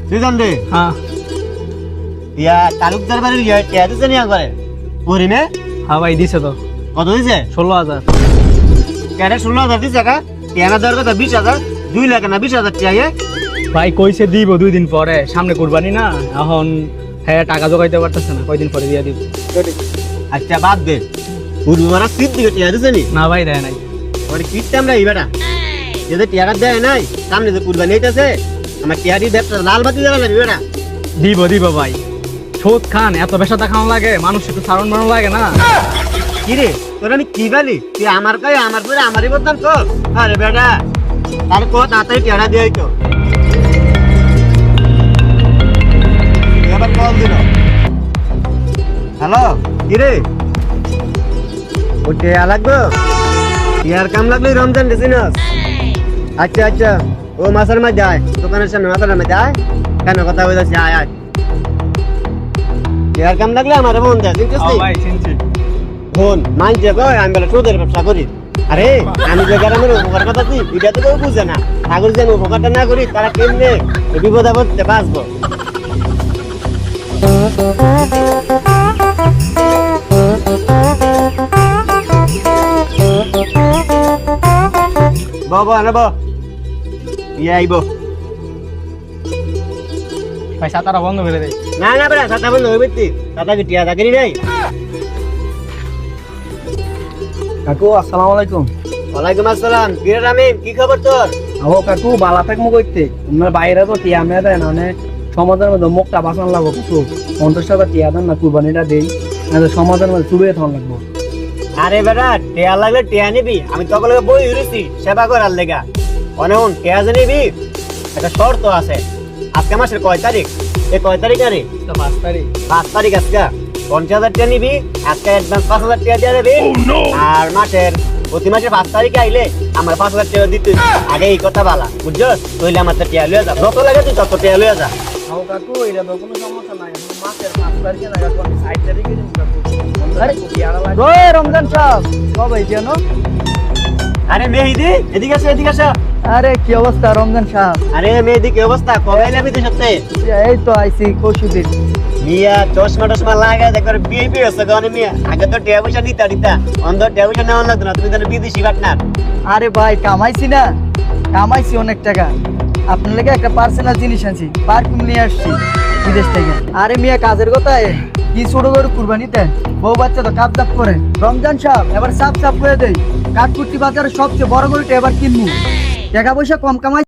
তুই জান দে হ্যাঁ ইয়া তালুকদার বাড়ির ইয়া টিয়া দিছে নিয়া করে পরি না হ্যাঁ ভাই দিছে তো। কত দিছে 16,000। টিয়াটা 16,000 দিছে কা টিয়ানা দেওয়ার কথা 20,000 2 লাখ না 20,000 টিয়া ভাই কইছে দিব 2 দিন পরে, সামনে কুরবানি না, এখন হ্যাঁ টাকা জোগাইতে পারতেছে না, কয়দিন পরে দিয়ে দিব। আচ্ছা বাদ দে পূর্বরা সিট দিকে টিয়া দিছে নি না ভাই দেয় নাই। ওরে কিটটা আমরা ইবাটা যদি টিয়াটা দেয় নাই সামনে যে কুরবানি হইতাছে আমার টিয়াটি ব্যবসা লাল বাতি জ্বালা ইবাটা দিব দিব ভাই। সুদ খান এত বেশা দেখানো লাগে, মানুষ একটু সারণ বানো লাগে না। কি রে তোর আমি কি বলি তুই আমার কই আমার পরে আমারই বদনাম কর আরে বেটা তার কো তাড়াতাড়ি টিয়াটা দিয়ে তো এবার কল দিল হ্যালো কি রে ও টিয়া লাগবে টিয়ার কাম লাগলে রমজান দিছি না আচ্ছা আচ্ছা ও মাসের মাঝে যায় দোকানের সামনে মাসের মাঝে যায় কেন কথা বলে যাচ্ছে আয় আয় টিয়ার কাম লাগলে আমার মন দেয় চিনছিস ও ভাই চিনছি। ফোন মানছে কয় আমি বলে সুদের ব্যবসা করি আরে আমি যে গ্রামের উপকার কথা তুই এটা তো কেউ বুঝে না ঠাকুর যে উপকারটা না করি তারা কেমনে বিপদ আপদে বাঁচবো বাবা নেব ইয়ে আইব ভাই সাতারা বন্ধ করে দেয়। না না বেড়া সাতা বন্ধ হইবে তুই সাতা কি টিয়া চাকরি নেই কাকু আসসালামু আলাইকুম। ওয়ালাইকুম আসসালাম কিরে রামিম কি খবর তোর ও কাকু বালা থাকবো কইতে তোমার বাইরে তো টিয়া মেয়া দেয় না, মানে সমাজের মধ্যে মুখটা বাঁচান লাগবো কিছু 50 টাকা টিয়া দেন না কুরবানিটা দেই না তো সমাজের মধ্যে চুড়িয়ে থাকা লাগবো। আরে বেটা টিয়া লাগলে টিয়া নিবি আমি তখন বই হইছি সেবা করার লেগা অনেক টিয়া যে নিবি একটা শর্ত আছে আজকে মাসের কয় তারিখ এই কয় তারিখ আরে 5 তারিখ। 5 তারিখ আজকে 50,000 টাকা নিবি আজকে অ্যাডভান্স 5,000 টাকা দিয়ে দেবি আর মাসের প্রতি মাসের 5 তারিখে আইলে আমার 5,000 টাকা দিতে আগে এই কথা বলা বুঝছস তইলে আমার টিয়া লইয়া যা যত লাগে তুই তত টিয়া লইয়া যা ও কাকু এটা তো কোনো সমস্যা নাই, মাসের 5 তারিখে না কাকু আমি 60 তারিখে দিন কাকু। আরে টিয়াটা লাগে ওই রমজান সাহেব সবাই কেন? আরে মেহেদি এদিকে আসো এদিকে আসো আরে কি অবস্থা রমজান সাহেব? আরে মেহেদি কি অবস্থা কবে এলে বিদেশ হচ্ছে এই তো আইছি কৌশুদিন। মিয়া চশমা টশমা লাগায় দেখো বিয়ে হচ্ছে গানে মিয়া আগে তো টিয়া পয়সা দিতা অন্ধ টিয়া পয়সা নেওয়া লাগতো না তুমি তো বিদেশি পার্টনার আরে ভাই কামাইছি না, কামাইছি অনেক টাকা। আপনার লেগে একটা পার্সোনাল জিনিস আনছি, পারফিউম নিয়ে আসছি বিদেশ থেকে। আরে মিয়া কাজের কথায় কি ছোট করে কুরবানিতে বউ বাচ্চা তো কাপ দাপ করে। রমজান সাহেব এবার সাপ সাপ করে দেয়, কাঠকুটি বাজারে সবচেয়ে বড় গরুটা এবার কিনবো, টাকা পয়সা কম কামাই।